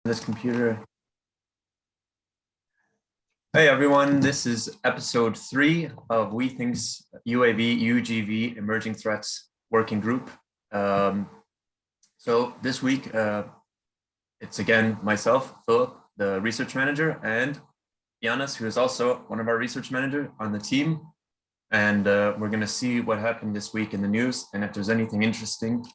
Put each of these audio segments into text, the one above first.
This computer. Hey everyone, this is episode 3 of weTHINK's UAV UGV Emerging Threats Working Group. So this week, it's again myself, Philip, the research manager, and Giannis, who is also one of our research manager on the team. And we're going to see what happened this week in the news and if there's anything interesting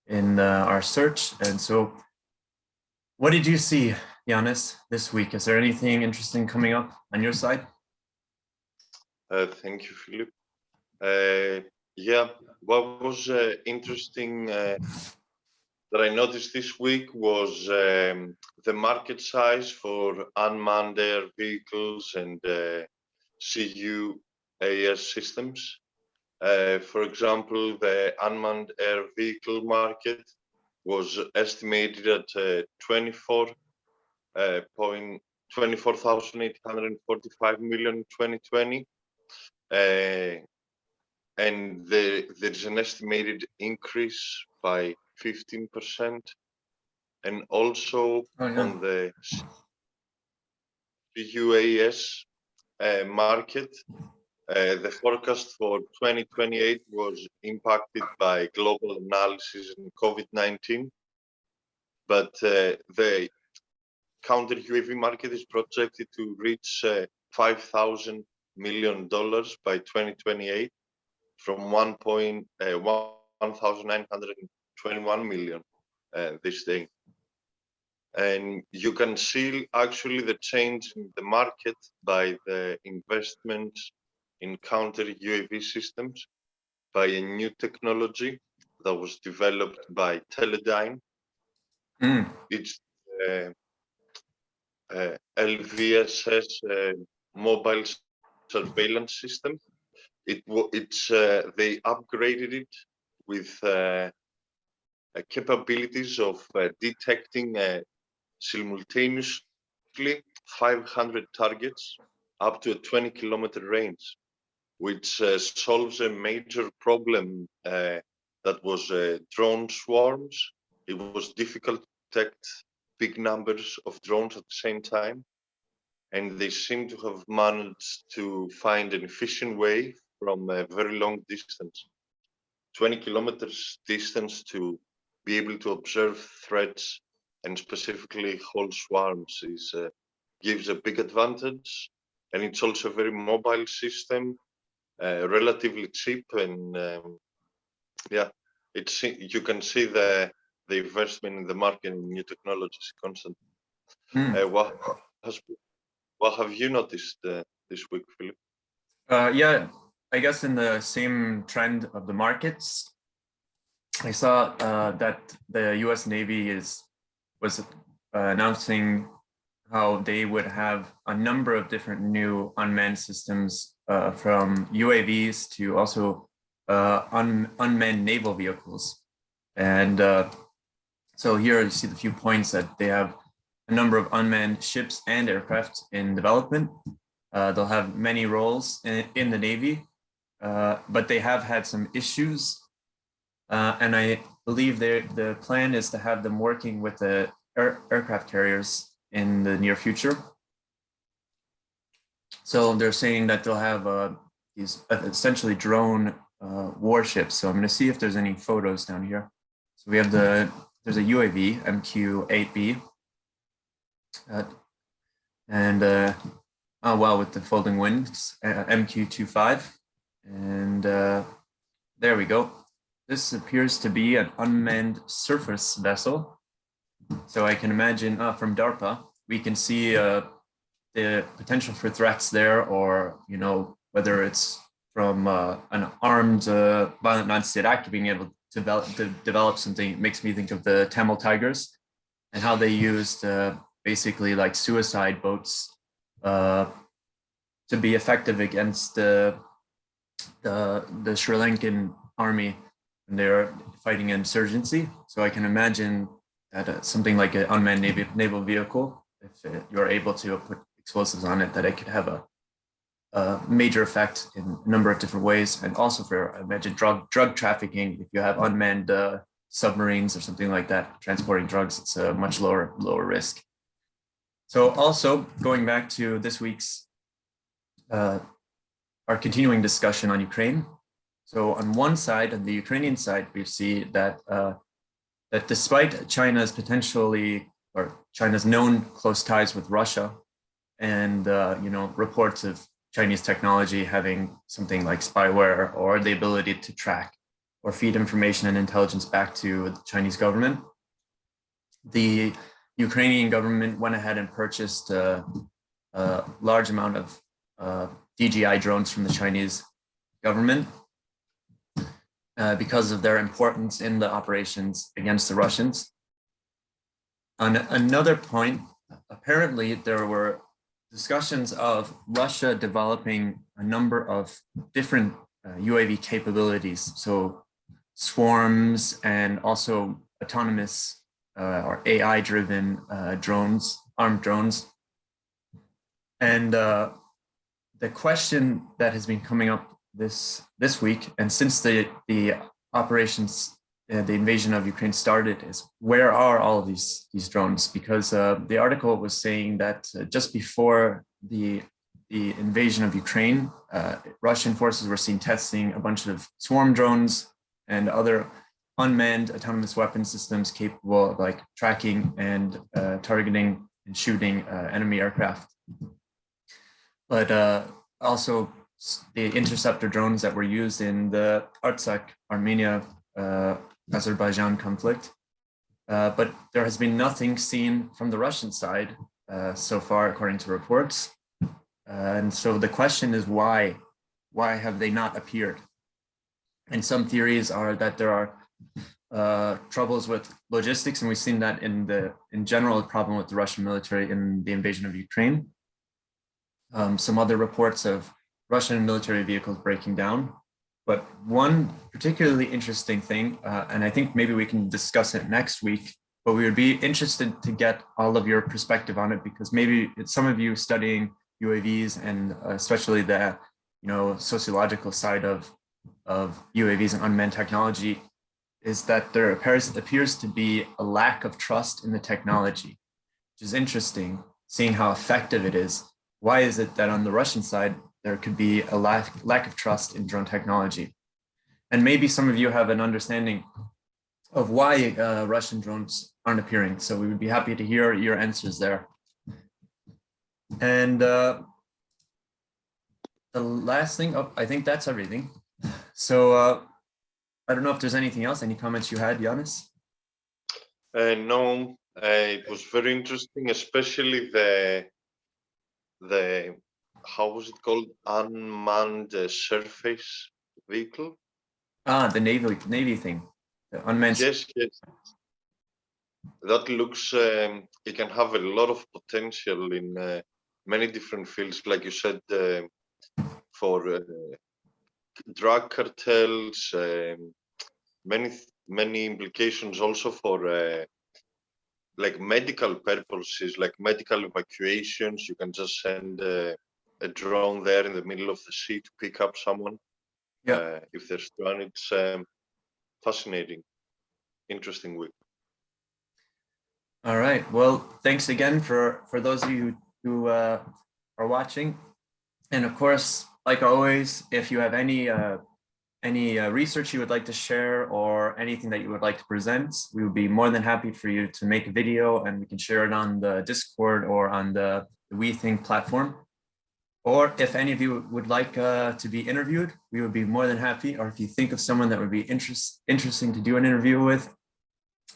in our search. And so, what did you see, Giannis, this week? Is there anything interesting coming up on your side? Thank you, Philip. Yeah, what was interesting that I noticed this week was the market size for unmanned air vehicles and CUAS systems. For example, the unmanned air vehicle market was estimated at 24,845 million in 2020. And there's an estimated increase by 15%. And also on the CUAS market, the forecast for 2028 was impacted by global analysis and COVID-19, but the counter UAV market is projected to reach $5,000 million by 2028 from 1,921 million this day. And you can see actually the change in the market by the investment in counter UAV systems by a new technology that was developed by Teledyne. It's LVSS mobile surveillance system. They upgraded it with capabilities of detecting simultaneously 500 targets up to a 20-kilometer range, which solves a major problem that was drone swarms. It was difficult to detect big numbers of drones at the same time, and they seem to have managed to find an efficient way from a very long distance. 20 kilometers distance to be able to observe threats and specifically whole swarms gives a big advantage, and it's also a very mobile system, relatively cheap, and yeah, you can see the investment in the market in new technologies constantly. What have you noticed this week, Philip? Yeah, I guess in the same trend of the markets, I saw that the U.S. Navy was announcing how they would have a number of different new unmanned systems, from UAVs to also unmanned naval vehicles. And so here you see the few points that they have a number of unmanned ships and aircraft in development. They'll have many roles in the Navy, but they have had some issues. And I believe the plan is to have them working with the aircraft carriers in the near future. So they're saying that they'll have these essentially drone warships. So I'm going to see if there's any photos down here. So we have there's a UAV, MQ-8B. Oh wow, with the folding wings, MQ-25. And there we go. This appears to be an unmanned surface vessel. So I can imagine from DARPA, we can see the potential for threats there, or, you know, whether it's from an armed violent non-state actor being able to develop something. It makes me think of the Tamil Tigers and how they used basically like suicide boats to be effective against the Sri Lankan army when they're fighting insurgency. So I can imagine that something like an unmanned naval vehicle, if you're able to put explosives on it, that it could have a major effect in a number of different ways. And also for, I imagine, drug trafficking, if you have unmanned submarines or something like that, transporting drugs, it's a much lower risk. So also going back to this week's our continuing discussion on Ukraine. So on one side, on the Ukrainian side, we see that that despite China's China's known close ties with Russia, and reports of Chinese technology having something like spyware or the ability to track or feed information and intelligence back to the Chinese government, the Ukrainian government went ahead and purchased a large amount of DJI drones from the Chinese government because of their importance in the operations against the Russians. On another point, apparently there were discussions of Russia developing a number of different UAV capabilities, so swarms and also autonomous or AI-driven drones, armed drones. And the question that has been coming up this week, and since the operations, the invasion of Ukraine started, is where are all of these drones? Because the article was saying that just before the invasion of Ukraine, Russian forces were seen testing a bunch of swarm drones and other unmanned autonomous weapon systems capable of like tracking and targeting and shooting enemy aircraft. But also the interceptor drones that were used in the Artsakh, Armenia, Azerbaijan conflict. But there has been nothing seen from the Russian side so far, according to reports. And so the question is why? Why have they not appeared? And some theories are that there are troubles with logistics, and we've seen that in general, a problem with the Russian military in the invasion of Ukraine. Some other reports of Russian military vehicles breaking down. But one particularly interesting thing, and I think maybe we can discuss it next week, but we would be interested to get all of your perspective on it, because maybe it's some of you studying UAVs and especially the sociological side of UAVs and unmanned technology, is that there appears to be a lack of trust in the technology, which is interesting, seeing how effective it is. Why is it that on the Russian side, there could be a lack of trust in drone technology? And maybe some of you have an understanding of why Russian drones aren't appearing. So we would be happy to hear your answers there. And the last thing, I think that's everything. So I don't know if there's anything else, any comments you had, Giannis? No, it was very interesting, especially the how was it called, unmanned surface vehicle? The Navy thing, the unmanned. Yes. That looks, it can have a lot of potential in many different fields, like you said, for drug cartels, many implications also for like medical purposes, like medical evacuations. You can just send a drone there in the middle of the sea to pick up someone. Yeah. If there's one, it's fascinating, interesting week. All right. Well, thanks again for those of you who are watching. And of course, like always, if you have any research you would like to share or anything that you would like to present, we would be more than happy for you to make a video and we can share it on the Discord or on the weTHINK platform. Or if any of you would like to be interviewed, we would be more than happy. Or if you think of someone that would be interesting to do an interview with,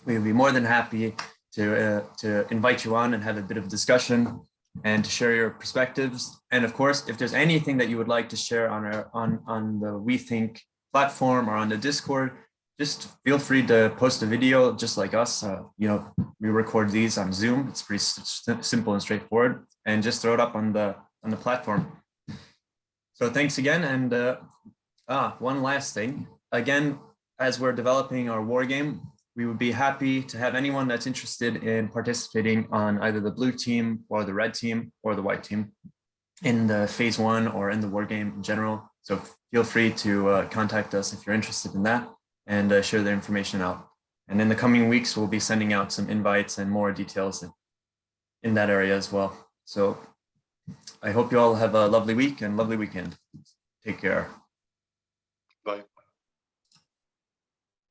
we would be more than happy to invite you on and have a bit of discussion and to share your perspectives. And of course, if there's anything that you would like to share on the weTHINK platform or on the Discord, just feel free to post a video just like us. We record these on Zoom. It's pretty simple and straightforward, and just throw it up on the platform. So thanks again. And one last thing. Again, as we're developing our war game, we would be happy to have anyone that's interested in participating on either the blue team or the red team or the white team in the phase 1 or in the war game in general. So feel free to contact us if you're interested in that and share the information out. And in the coming weeks, we'll be sending out some invites and more details in that area as well. So I hope you all have a lovely week and lovely weekend. Take care. Bye.